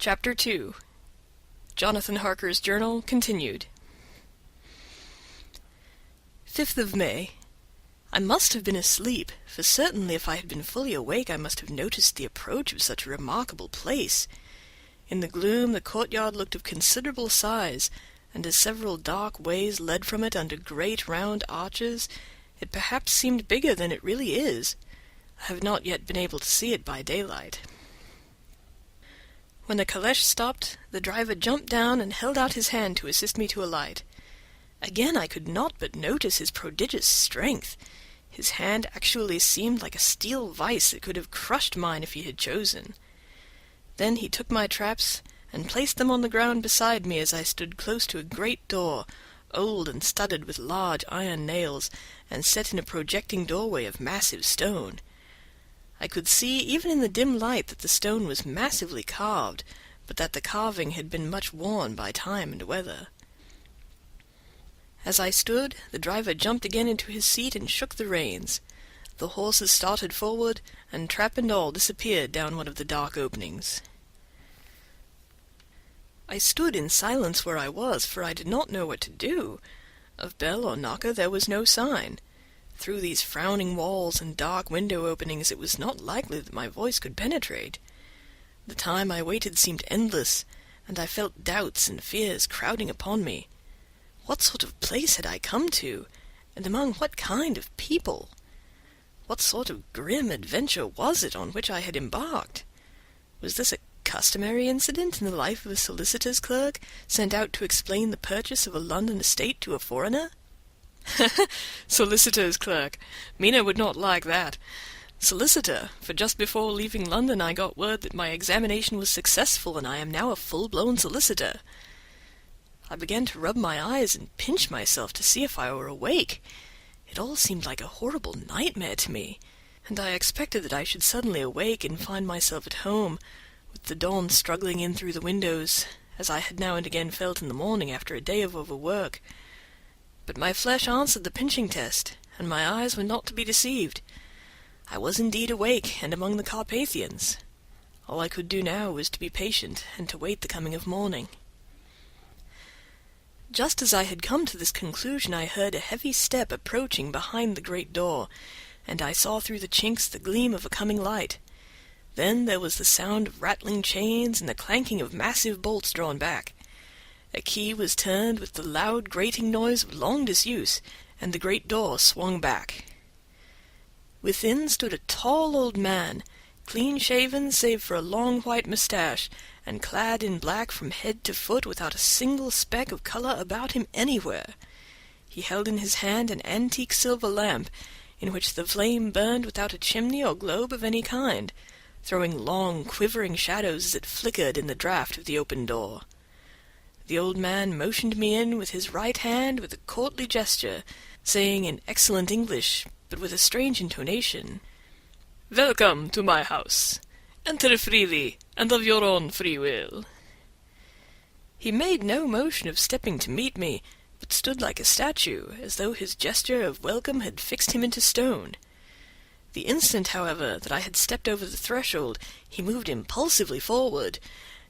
Chapter 2. Jonathan Harker's Journal, continued. 5th of May. I must have been asleep, for certainly if I had been fully awake I must have noticed the approach of such a remarkable place. In the gloom the courtyard looked of considerable size, and as several dark ways led from it under great round arches, it perhaps seemed bigger than it really is. I have not yet been able to see it by daylight. When the calèche stopped, the driver jumped down and held out his hand to assist me to alight. Again I could not but notice his prodigious strength. His hand actually seemed like a steel vice that could have crushed mine if he had chosen. Then he took my traps and placed them on the ground beside me as I stood close to a great door, old and studded with large iron nails, and set in a projecting doorway of massive stone. I could see even in the dim light that the stone was massively carved, but that the carving had been much worn by time and weather. As I stood, the driver jumped again into his seat and shook the reins. The horses started forward, and trap and all disappeared down one of the dark openings. I stood in silence where I was, for I did not know what to do. Of bell or knocker there was no sign. Through these frowning walls and dark window openings it was not likely that my voice could penetrate. The time I waited seemed endless, and I felt doubts and fears crowding upon me. What sort of place had I come to, and among what kind of people? What sort of grim adventure was it on which I had embarked? Was this a customary incident in the life of a solicitor's clerk, sent out to explain the purchase of a London estate to a foreigner? Solicitor's clerk. Mina would not like that. Solicitor, for just before leaving London I got word that my examination was successful and I am now a full-blown solicitor. I began to rub my eyes and pinch myself to see if I were awake. It all seemed like a horrible nightmare to me, and I expected that I should suddenly awake and find myself at home, with the dawn struggling in through the windows, as I had now and again felt in the morning after a day of overwork. But my flesh answered the pinching test, and my eyes were not to be deceived. I was indeed awake, and among the Carpathians. All I could do now was to be patient, and to wait the coming of morning. Just as I had come to this conclusion I heard a heavy step approaching behind the great door, and I saw through the chinks the gleam of a coming light. Then there was the sound of rattling chains and the clanking of massive bolts drawn back. A key was turned with the loud grating noise of long disuse, and the great door swung back. Within stood a tall old man, clean-shaven save for a long white moustache, and clad in black from head to foot without a single speck of color about him anywhere. He held in his hand an antique silver lamp, in which the flame burned without a chimney or globe of any kind, throwing long, quivering shadows as it flickered in the draught of the open door. The old man motioned me in with his right hand with a courtly gesture, saying in excellent English, but with a strange intonation, "Welcome to my house. Enter freely, and of your own free will." He made no motion of stepping to meet me, but stood like a statue, as though his gesture of welcome had fixed him into stone. The instant, however, that I had stepped over the threshold, he moved impulsively forward,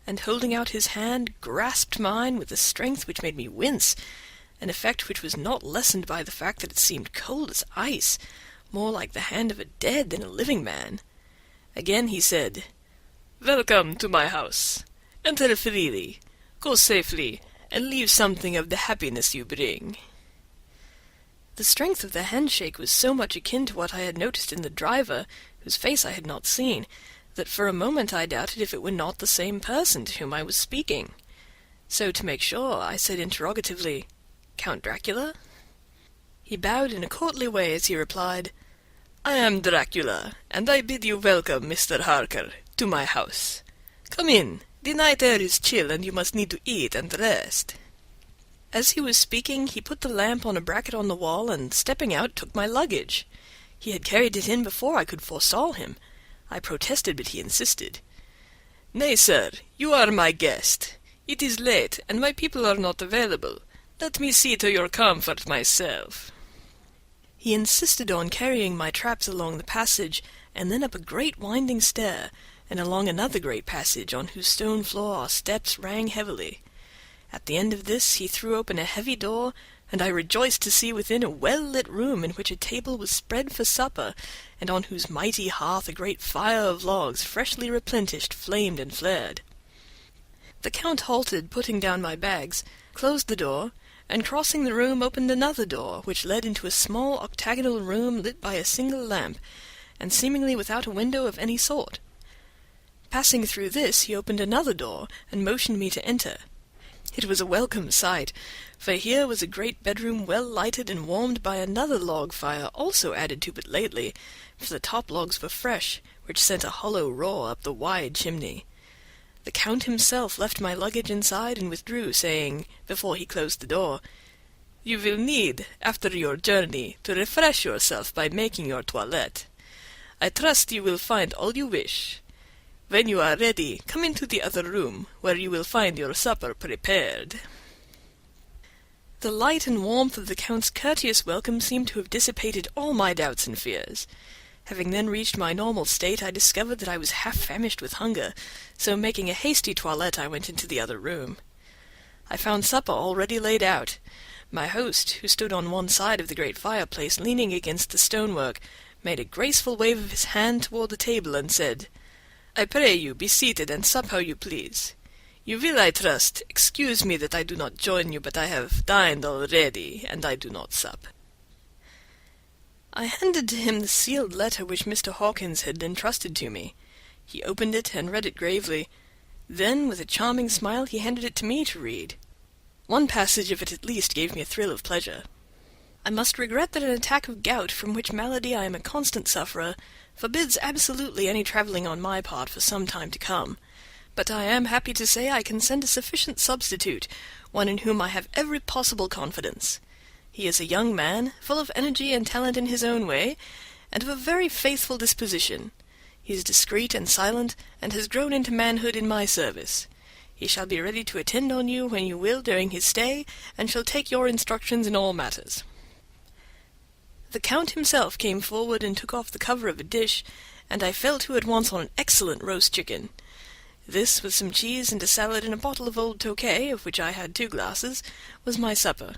and holding out his hand, grasped mine with a strength which made me wince, an effect which was not lessened by the fact that it seemed cold as ice, more like the hand of a dead than a living man. Again he said, "Welcome to my house. Enter freely, go safely, and leave something of the happiness you bring." The strength of the handshake was so much akin to what I had noticed in the driver, whose face I had not seen, that for a moment I doubted if it were not the same person to whom I was speaking. So, to make sure, I said interrogatively, "Count Dracula?" He bowed in a courtly way as he replied, "I am Dracula, and I bid you welcome, Mr. Harker, to my house. Come in. The night air is chill, and you must need to eat and rest." As he was speaking, he put the lamp on a bracket on the wall, and stepping out, took my luggage. He had carried it in before I could forestall him. I protested, but he insisted. "Nay, sir, you are my guest. It is late, and my people are not available. Let me see to your comfort myself." He insisted on carrying my traps along the passage, and then up a great winding stair, and along another great passage on whose stone floor our steps rang heavily. At the end of this he threw open a heavy door, and I rejoiced to see within a well-lit room in which a table was spread for supper, and on whose mighty hearth a great fire of logs, freshly replenished, flamed and flared. The Count halted, putting down my bags, closed the door, and crossing the room opened another door, which led into a small octagonal room lit by a single lamp, and seemingly without a window of any sort. Passing through this, he opened another door, and motioned me to enter. It was a welcome sight, for here was a great bedroom well lighted and warmed by another log fire, also added to but lately, for the top logs were fresh, which sent a hollow roar up the wide chimney. The Count himself left my luggage inside and withdrew, saying, before he closed the door, "You will need, after your journey, to refresh yourself by making your toilette. I trust you will find all you wish. When you are ready, come into the other room, where you will find your supper prepared." The light and warmth of the Count's courteous welcome seemed to have dissipated all my doubts and fears. Having then reached my normal state, I discovered that I was half famished with hunger, so making a hasty toilette I went into the other room. I found supper already laid out. My host, who stood on one side of the great fireplace leaning against the stonework, made a graceful wave of his hand toward the table and said, "I pray you be seated and sup how you please. You will, I trust, excuse me that I do not join you, but I have dined already, and I do not sup." I handed to him the sealed letter which Mr. Hawkins had entrusted to me. He opened it and read it gravely. Then, with a charming smile, he handed it to me to read. One passage of it at least gave me a thrill of pleasure. "I must regret that an attack of gout, from which malady I am a constant sufferer, forbids absolutely any travelling on my part for some time to come. But I am happy to say I can send a sufficient substitute, one in whom I have every possible confidence. He is a young man, full of energy and talent in his own way, and of a very faithful disposition. He is discreet and silent, and has grown into manhood in my service. He shall be ready to attend on you when you will during his stay, and shall take your instructions in all matters." The Count himself came forward and took off the cover of a dish, and I fell to at once on an excellent roast chicken. This, with some cheese and a salad and a bottle of old Tokay, of which I had 2 glasses, was my supper.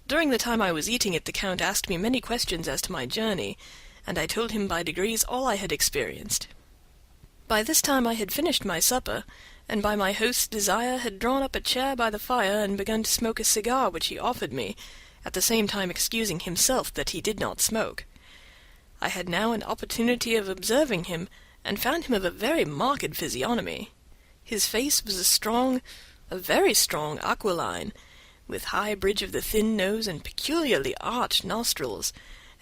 During the time I was eating it, the Count asked me many questions as to my journey, and I told him by degrees all I had experienced. By this time I had finished my supper, and by my host's desire had drawn up a chair by the fire and begun to smoke a cigar which he offered me, at the same time excusing himself that he did not smoke. I had now an opportunity of observing him, and found him of a very marked physiognomy. His face was a very strong aquiline, with high bridge of the thin nose and peculiarly arched nostrils,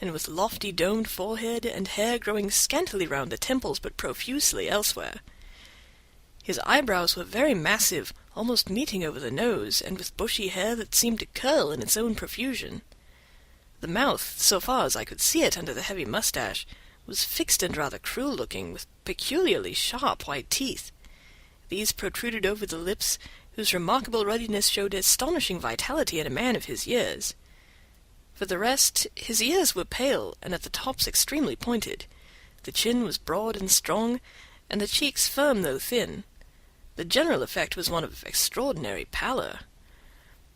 and with lofty domed forehead and hair growing scantily round the temples but profusely elsewhere. His eyebrows were very massive, almost meeting over the nose, and with bushy hair that seemed to curl in its own profusion. The mouth, so far as I could see it under the heavy moustache, was fixed and rather cruel-looking, with peculiarly sharp white teeth. These protruded over the lips, whose remarkable ruddiness showed astonishing vitality in a man of his years. For the rest, his ears were pale, and at the tops extremely pointed. The chin was broad and strong, and the cheeks firm though thin. The general effect was one of extraordinary pallor.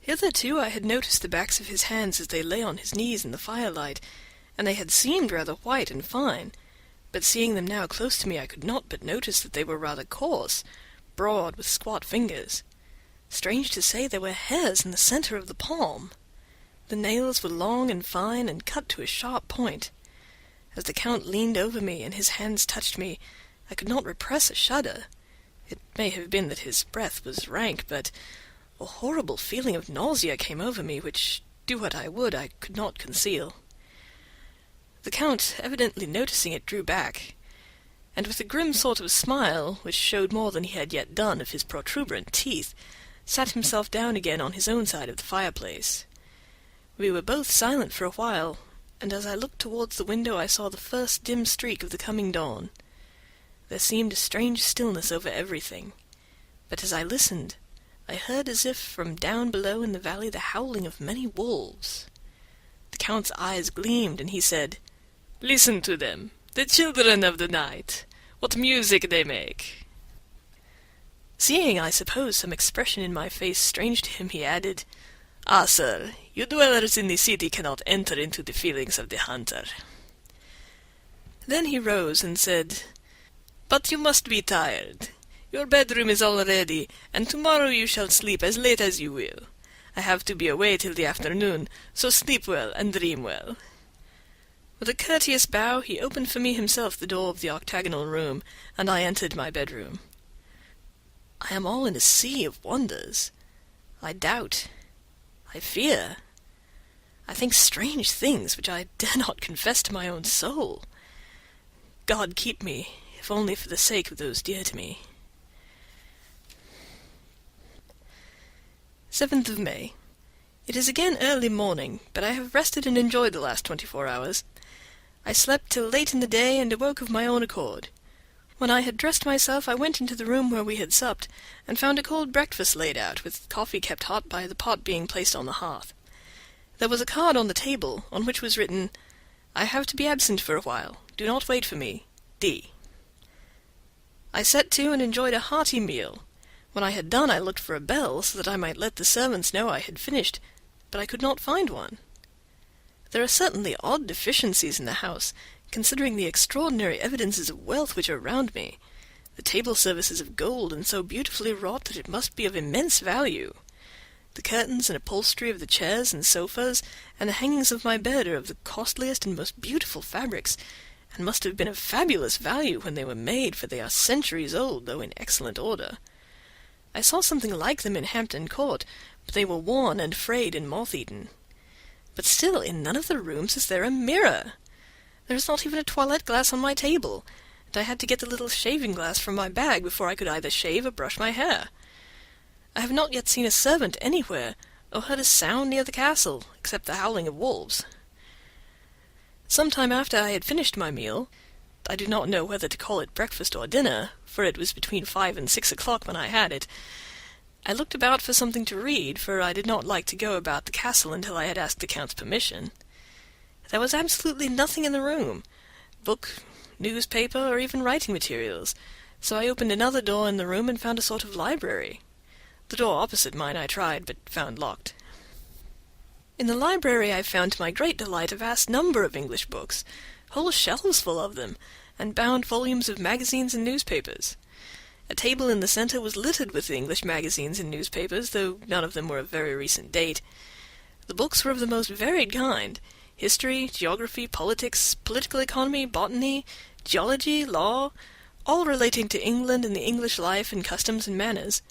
Hitherto I had noticed the backs of his hands as they lay on his knees in the firelight, and they had seemed rather white and fine, but seeing them now close to me I could not but notice that they were rather coarse, broad, with squat fingers. Strange to say, there were hairs in the centre of the palm. The nails were long and fine, and cut to a sharp point. As the Count leaned over me, and his hands touched me, I could not repress a shudder. It may have been that his breath was rank, but a horrible feeling of nausea came over me, which, do what I would, I could not conceal. The Count, evidently noticing it, drew back, and with a grim sort of smile, which showed more than he had yet done of his protuberant teeth, sat himself down again on his own side of the fireplace. We were both silent for a while, and as I looked towards the window I saw the first dim streak of the coming dawn. There seemed a strange stillness over everything, but as I listened, I heard as if from down below in the valley the howling of many wolves. The Count's eyes gleamed, and he said, "Listen to them, the children of the night. What music they make!" Seeing, I suppose, some expression in my face strange to him, he added, "Ah, sir, you dwellers in the city cannot enter into the feelings of the hunter." Then he rose and said, "But you must be tired. Your bedroom is all ready, and tomorrow you shall sleep as late as you will. I have to be away till the afternoon, so sleep well and dream well." With a courteous bow he opened for me himself the door of the octagonal room, and I entered my bedroom. I am all in a sea of wonders. I doubt. I fear. I think strange things which I dare not confess to my own soul. God keep me, if only for the sake of those dear to me. 7th of May. It is again early morning, but I have rested and enjoyed the last 24 hours. I slept till late in the day and awoke of my own accord. When I had dressed myself, I went into the room where we had supped, and found a cold breakfast laid out, with coffee kept hot by the pot being placed on the hearth. There was a card on the table, on which was written, "I have to be absent for a while. Do not wait for me. D." I set to and enjoyed a hearty meal. When I had done, I looked for a bell, so that I might let the servants know I had finished, but I could not find one. There are certainly odd deficiencies in the house, considering the extraordinary evidences of wealth which are round me. The table service is of gold, and so beautifully wrought that it must be of immense value. The curtains and upholstery of the chairs and sofas, and the hangings of my bed are of the costliest and most beautiful fabrics, and must have been of fabulous value when they were made, for they are centuries old, though in excellent order. I saw something like them in Hampton Court, but they were worn and frayed and moth-eaten. But still, in none of the rooms is there a mirror. There is not even a toilette glass on my table, and I had to get the little shaving glass from my bag before I could either shave or brush my hair. I have not yet seen a servant anywhere, or heard a sound near the castle, except the howling of wolves. Some time after I had finished my meal, I do not know whether to call it breakfast or dinner, for it was between 5 and 6 o'clock when I had it, I looked about for something to read, for I did not like to go about the castle until I had asked the Count's permission. There was absolutely nothing in the room, book, newspaper, or even writing materials, so I opened another door in the room and found a sort of library. The door opposite mine I tried, but found locked. In the library I found to my great delight a vast number of English books, whole shelves full of them, and bound volumes of magazines and newspapers. A table in the center was littered with the English magazines and newspapers, though none of them were of very recent date. The books were of the most varied kind: history, geography, politics, political economy, botany, geology, law, all relating to England and the English life and customs and manners.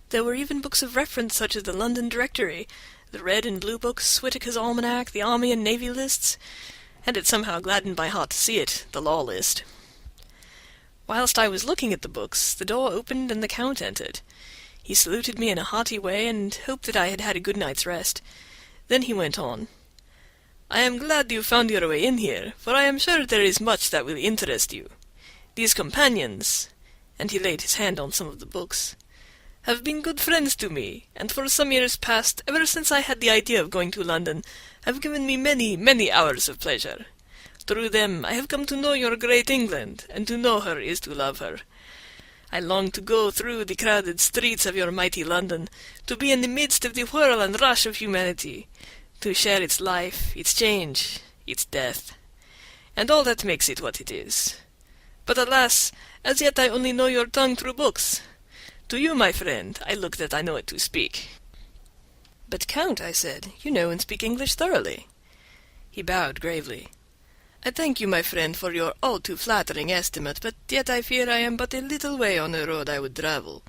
There were even books of reference, such as the London Directory, the Red and Blue Books, Whitaker's Almanac, the Army and Navy Lists, and it somehow gladdened my heart to see it, the Law List. Whilst I was looking at the books, the door opened and the Count entered. He saluted me in a hearty way, and hoped that I had had a good night's rest. Then he went on. "I am glad you found your way in here, for I am sure there is much that will interest you. These companions," and he laid his hand on some of the books, "have been good friends to me, and for some years past, ever since I had the idea of going to London, have given me many, many hours of pleasure. Through them I have come to know your great England, and to know her is to love her. I long to go through the crowded streets of your mighty London, to be in the midst of the whirl and rush of humanity, to share its life, its change, its death, and all that makes it what it is. But alas, as yet I only know your tongue through books. To you, my friend, I look that I know it to speak." "But, Count," I said, "you know and speak English thoroughly." He bowed gravely. "I thank you, my friend, for your all too flattering estimate, but yet I fear I am but a little way on the road I would travel.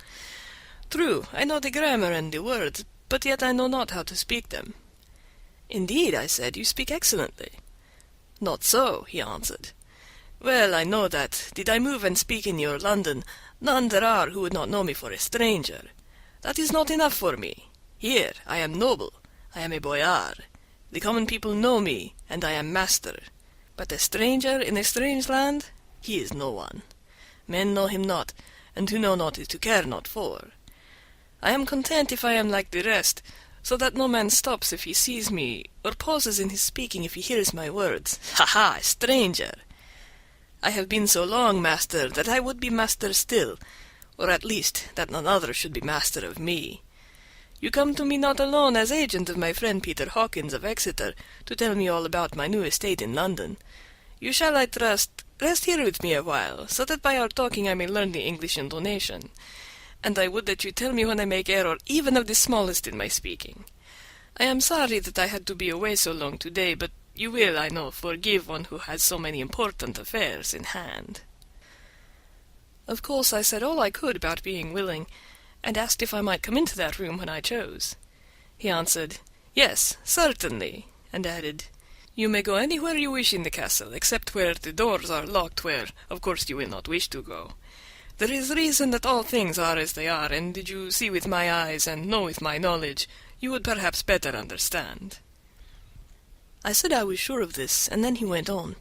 True, I know the grammar and the words, but yet I know not how to speak them." "Indeed," I said, "you speak excellently." "Not so," he answered. "Well, I know that, did I move and speak in your London, none there are who would not know me for a stranger. That is not enough for me. Here I am noble, I am a boyar. The common people know me, and I am master. But a stranger in a strange land, he is no one. Men know him not, and to know not is to care not for. I am content if I am like the rest, so that no man stops if he sees me, or pauses in his speaking if he hears my words. Ha ha, stranger! I have been so long master that I would be master still, or at least that none other should be master of me. You come to me not alone as agent of my friend Peter Hawkins of Exeter to tell me all about my new estate in London. You shall, I trust, rest here with me a while, so that by our talking I may learn the English intonation. And I would that you tell me when I make error even of the smallest in my speaking. I am sorry that I had to be away so long today, but you will, I know, forgive one who has so many important affairs in hand. Of course I said all I could about being willing, and asked if I might come into that room when I chose. He answered, "Yes, certainly," and added, "You may go anywhere you wish in the castle, except where the doors are locked, where, of course, you will not wish to go. There is reason that all things are as they are, and did you see with my eyes and know with my knowledge, you would perhaps better understand." I said I was sure of this, and then he went on.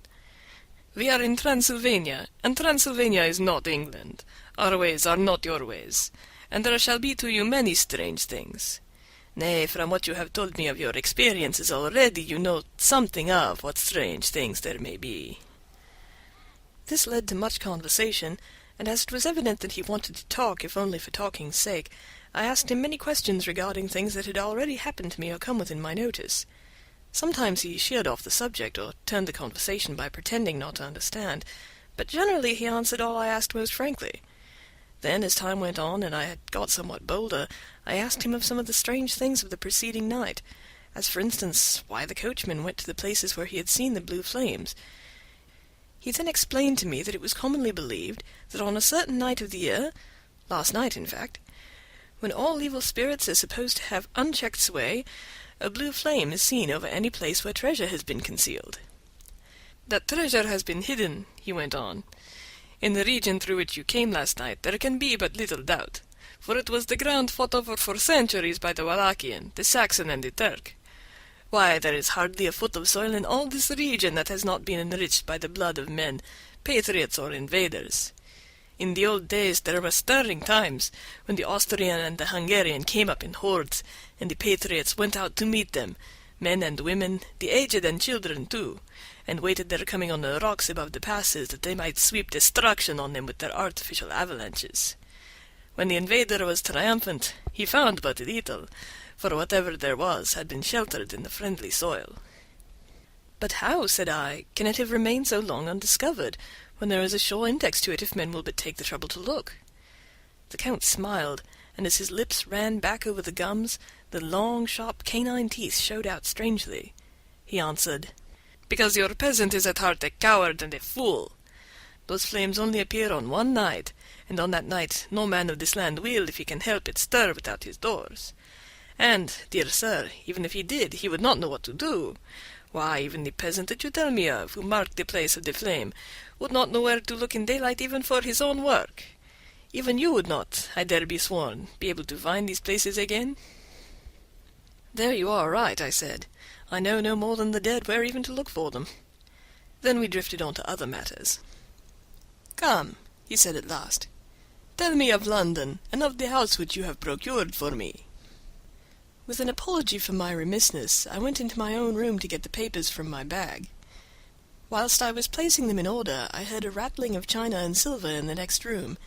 "We are in Transylvania, and Transylvania is not England. Our ways are not your ways, and there shall be to you many strange things. Nay, from what you have told me of your experiences already, you know something of what strange things there may be." This led to much conversation, and as it was evident that he wanted to talk, if only for talking's sake, I asked him many questions regarding things that had already happened to me or come within my notice. Sometimes he sheered off the subject, or turned the conversation by pretending not to understand, but generally he answered all I asked most frankly. Then, as time went on, and I had got somewhat bolder, I asked him of some of the strange things of the preceding night, as for instance, why the coachman went to the places where he had seen the blue flames. He then explained to me that it was commonly believed that on a certain night of the year, last night in fact, when all evil spirits are supposed to have unchecked sway, a blue flame is seen over any place where treasure has been concealed. "That treasure has been hidden," he went on, "in the region through which you came last night there can be but little doubt, for it was the ground fought over for centuries by the Wallachian, the Saxon, and the Turk. Why, there is hardly a foot of soil in all this region that has not been enriched by the blood of men, patriots or invaders. In the old days there were stirring times, when the Austrian and the Hungarian came up in hordes, and the patriots went out to meet them, men and women, the aged and children too, and waited their coming on the rocks above the passes, that they might sweep destruction on them with their artificial avalanches. When the invader was triumphant, he found but little, for whatever there was had been sheltered in the friendly soil." "But how," said I, "can it have remained so long undiscovered, when there is a sure index to it if men will but take the trouble to look?" The Count smiled, and as his lips ran back over the gums, the long, sharp canine teeth showed out strangely. He answered, "Because your peasant is at heart a coward and a fool. Those flames only appear on one night, and on that night no man of this land will, if he can help it, stir without his doors. And, dear sir, even if he did, he would not know what to do. Why, even the peasant that you tell me of, who marked the place of the flame, would not know where to look in daylight even for his own work. Even you would not, I dare be sworn, be able to find these places again." "There you are right," I said. "I know no more than the dead where even to look for them." Then we drifted on to other matters. "Come," he said at last, "tell me of London, and of the house which you have procured for me." With an apology for my remissness, I went into my own room to get the papers from my bag. Whilst I was placing them in order, I heard a rattling of china and silver in the next room,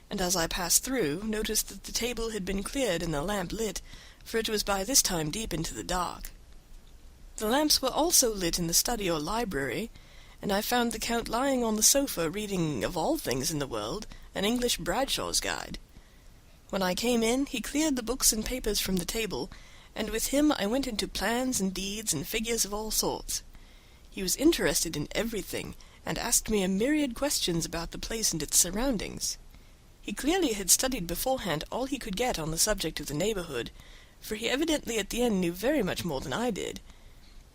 and as I passed through, noticed that the table had been cleared and the lamp lit, for it was by this time deep into the dark. The lamps were also lit in the study or library, and I found the Count lying on the sofa reading, of all things in the world, an English Bradshaw's Guide. When I came in, he cleared the books and papers from the table, and with him I went into plans and deeds and figures of all sorts. He was interested in everything, and asked me a myriad questions about the place and its surroundings. He clearly had studied beforehand all he could get on the subject of the neighborhood, for he evidently at the end knew very much more than I did.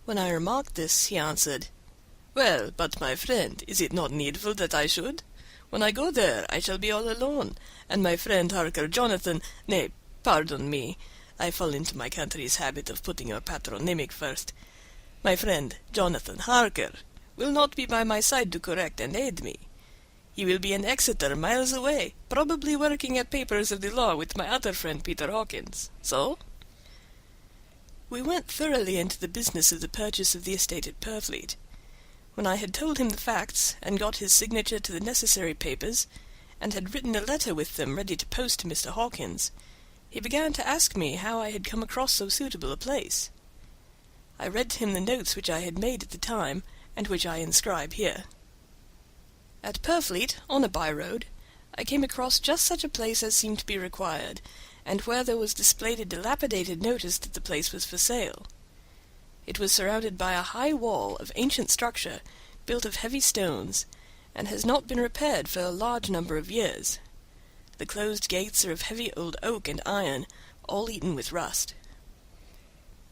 When I remarked this, he answered, "Well, but my friend, is it not needful that I should? When I go there, I shall be all alone, and my friend Harker Jonathan, nay, pardon me, I fall into my country's habit of putting your patronymic first. My friend Jonathan Harker will not be by my side to correct and aid me. He will be in Exeter, miles away, probably working at papers of the law with my other friend Peter Hawkins. So?" We went thoroughly into the business of the purchase of the estate at Purfleet. When I had told him the facts, and got his signature to the necessary papers, and had written a letter with them ready to post to Mr. Hawkins, he began to ask me how I had come across so suitable a place. I read to him the notes which I had made at the time, and which I inscribe here. At Purfleet, on a by-road, I came across just such a place as seemed to be required, and where there was displayed a dilapidated notice that the place was for sale. It was surrounded by a high wall of ancient structure, built of heavy stones, and has not been repaired for a large number of years. The closed gates are of heavy old oak and iron, all eaten with rust.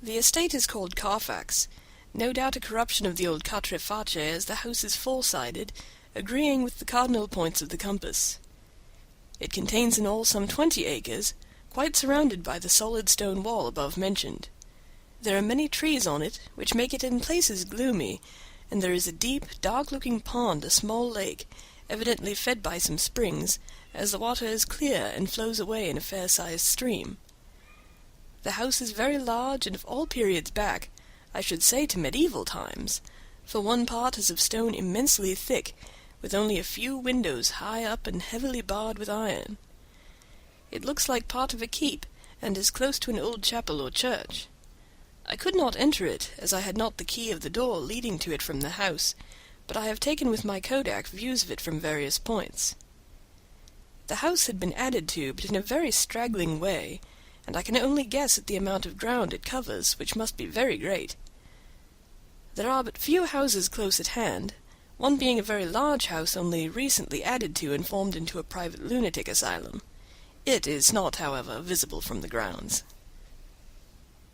The estate is called Carfax, no doubt a corruption of the old Quatre Face, as the house is four-sided, agreeing with the cardinal points of the compass. It contains in all some 20 acres, quite surrounded by the solid stone wall above mentioned. There are many trees on it, which make it in places gloomy, and there is a deep, dark-looking pond, a small lake, evidently fed by some springs, as the water is clear and flows away in a fair-sized stream. The house is very large, and of all periods back, I should say to medieval times, for one part is of stone immensely thick, with only a few windows high up and heavily barred with iron. It looks like part of a keep, and is close to an old chapel or church. I could not enter it, as I had not the key of the door leading to it from the house, but I have taken with my kodak views of it from various points. The house had been added to, but in a very straggling way, and I can only guess at the amount of ground it covers, which must be very great. There are but few houses close at hand, one being a very large house only recently added to and formed into a private lunatic asylum. It is not, however, visible from the grounds.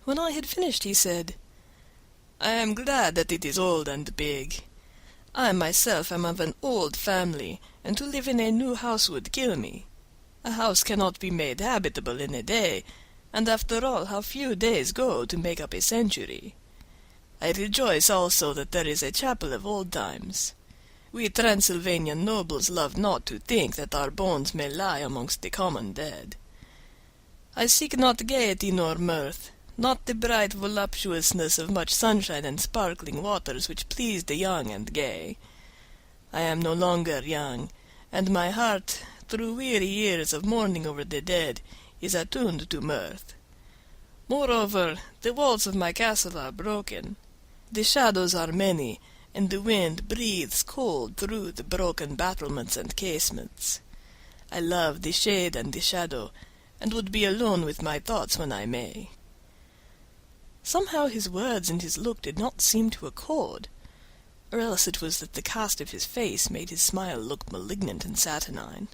When I had finished, he said, "I am glad that it is old and big. I myself am of an old family, and to live in a new house would kill me. A house cannot be made habitable in a day, and after all, how few days go to make up a century. I rejoice also that there is a chapel of old times. We Transylvanian nobles love not to think that our bones may lie amongst the common dead. I seek not gaiety nor mirth, not the bright voluptuousness of much sunshine and sparkling waters which please the young and gay. I am no longer young, and my heart, through weary years of mourning over the dead, is attuned to mirth. Moreover, the walls of my castle are broken. The shadows are many, and the wind breathes cold through the broken battlements and casements. I love the shade and the shadow, and would be alone with my thoughts when I may." Somehow his words and his look did not seem to accord, or else it was that the cast of his face made his smile look malignant and saturnine.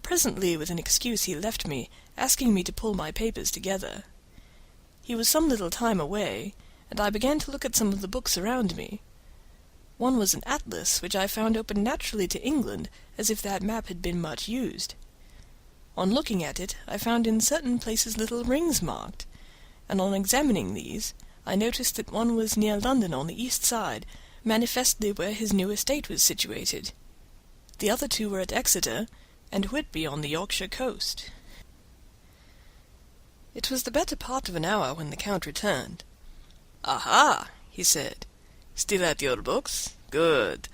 Presently, with an excuse, he left me, asking me to pull my papers together. He was some little time away, and I began to look at some of the books around me. One was an atlas, which I found open naturally to England, as if that map had been much used. On looking at it, I found in certain places little rings marked, and on examining these, I noticed that one was near London on the east side, manifestly where his new estate was situated. The other two were at Exeter, and Whitby on the Yorkshire coast. It was the better part of an hour when the Count returned. "Aha!" he said. "Still at your books? Good.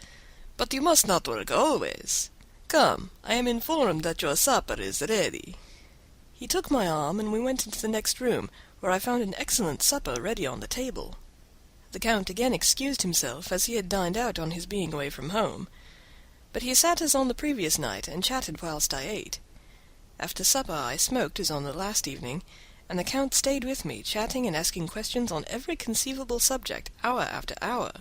But you must not work always. Come, I am informed that your supper is ready." He took my arm, and we went into the next room, where I found an excellent supper ready on the table. The Count again excused himself, as he had dined out on his being away from home. But he sat as on the previous night, and chatted whilst I ate. After supper I smoked as on the last evening, and the Count stayed with me, chatting and asking questions on every conceivable subject, hour after hour.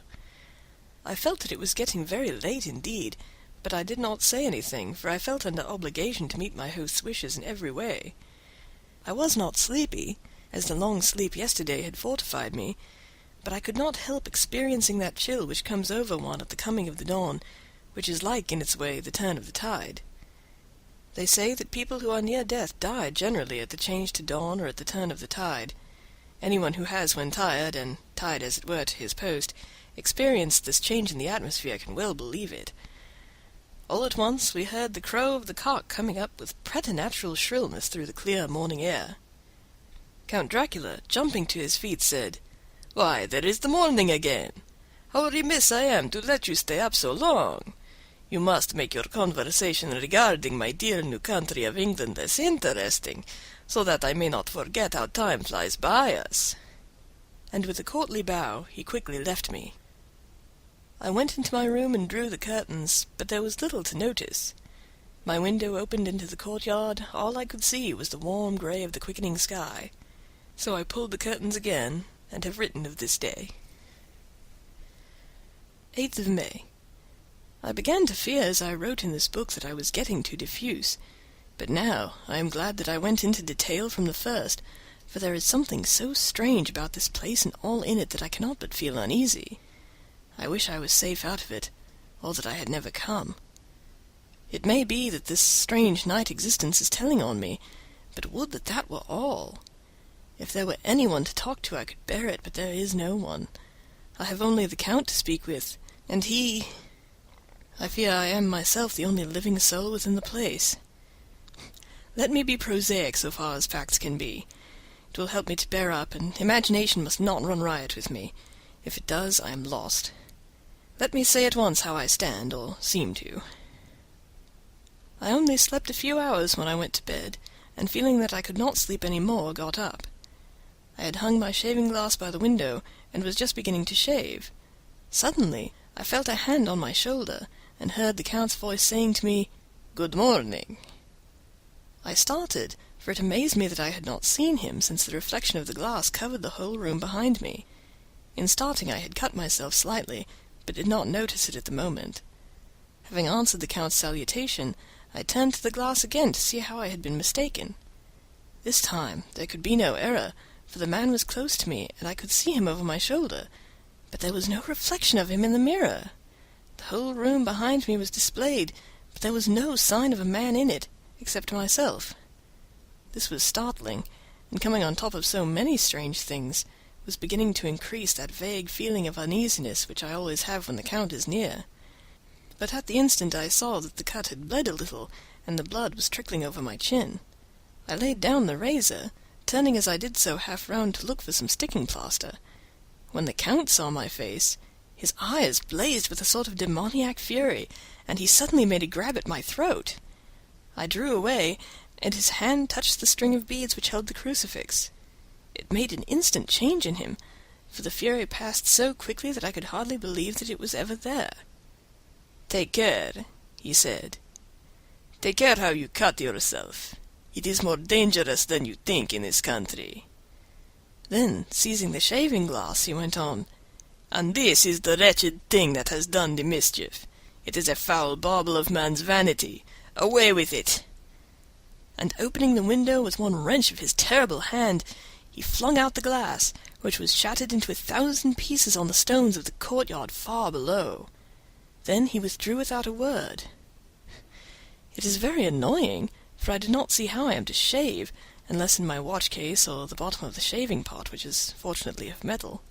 I felt that it was getting very late indeed, but I did not say anything, for I felt under obligation to meet my host's wishes in every way. I was not sleepy, as the long sleep yesterday had fortified me, but I could not help experiencing that chill which comes over one at the coming of the dawn, which is like, in its way, the turn of the tide. They say that people who are near death die generally at the change to dawn or at the turn of the tide. Anyone who has, when tired, and tied as it were to his post, experienced this change in the atmosphere can well believe it. All at once we heard the crow of the cock coming up with preternatural shrillness through the clear morning air. Count Dracula, jumping to his feet, said, "Why, there is the morning again! How remiss I am to let you stay up so long! You must make your conversation regarding my dear new country of England less interesting, so that I may not forget how time flies by us." And with a courtly bow he quickly left me. I went into my room and drew the curtains, but there was little to notice. My window opened into the courtyard. All I could see was the warm gray of the quickening sky. So I pulled the curtains again, and have written of this day. 8th of May. I began to fear as I wrote in this book that I was getting too diffuse, but now I am glad that I went into detail from the first, for there is something so strange about this place and all in it that I cannot but feel uneasy. I wish I was safe out of it, or that I had never come. It may be that this strange night existence is telling on me, but would that that were all! If there were anyone to talk to I could bear it, but there is no one. I have only the Count to speak with, and he... I fear I am myself the only living soul within the place. Let me be prosaic so far as facts can be. It will help me to bear up, and imagination must not run riot with me. If it does, I am lost. Let me say at once how I stand, or seem to. I only slept a few hours when I went to bed, and feeling that I could not sleep any more, got up. I had hung my shaving-glass by the window, and was just beginning to shave. Suddenly I felt a hand on my shoulder, and heard the Count's voice saying to me, "Good morning." I started, for it amazed me that I had not seen him, since the reflection of the glass covered the whole room behind me. In starting I had cut myself slightly, but did not notice it at the moment. Having answered the Count's salutation, I turned to the glass again to see how I had been mistaken. This time there could be no error, for the man was close to me, and I could see him over my shoulder, but there was no reflection of him in the mirror. The whole room behind me was displayed, but there was no sign of a man in it, except myself. This was startling, and coming on top of so many strange things, was beginning to increase that vague feeling of uneasiness which I always have when the Count is near. But at the instant I saw that the cut had bled a little, and the blood was trickling over my chin. I laid down the razor, turning as I did so half round to look for some sticking plaster. When the Count saw my face, his eyes blazed with a sort of demoniac fury, and he suddenly made a grab at my throat. I drew away, and his hand touched the string of beads which held the crucifix. It made an instant change in him, for the fury passed so quickly that I could hardly believe that it was ever there. "Take care," he said. "Take care how you cut yourself. It is more dangerous than you think in this country." Then, seizing the shaving-glass, he went on, "And this is the wretched thing that has done the mischief. It is a foul bauble of man's vanity. Away with it!" And opening the window with one wrench of his terrible hand, he flung out the glass, which was shattered into 1,000 pieces on the stones of the courtyard far below. Then he withdrew without a word. It is very annoying, for I do not see how I am to shave, unless in my watch-case or the bottom of the shaving-pot, which is fortunately of metal.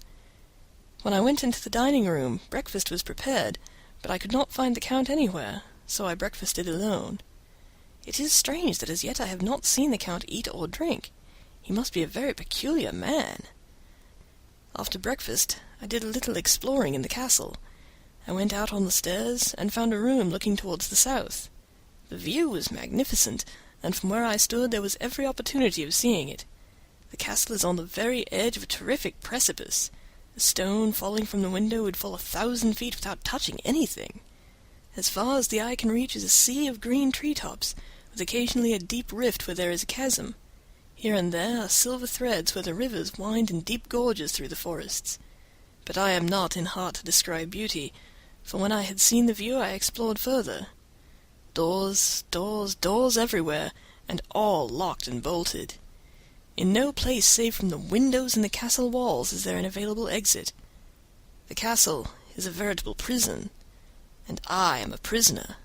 When I went into the dining-room, breakfast was prepared, but I could not find the Count anywhere, so I breakfasted alone. It is strange that as yet I have not seen the Count eat or drink. He must be a very peculiar man. After breakfast I did a little exploring in the castle. I went out on the stairs, and found a room looking towards the south. The view was magnificent, and from where I stood there was every opportunity of seeing it. The castle is on the very edge of a terrific precipice. A stone falling from the window would fall 1,000 feet without touching anything. As far as the eye can reach is a sea of green tree-tops, with occasionally a deep rift where there is a chasm. Here and there are silver threads where the rivers wind in deep gorges through the forests. But I am not in heart to describe beauty, for when I had seen the view I explored further. Doors, doors, doors everywhere, and all locked and bolted. In no place save from the windows and the castle walls is there an available exit. The castle is a veritable prison, and I am a prisoner.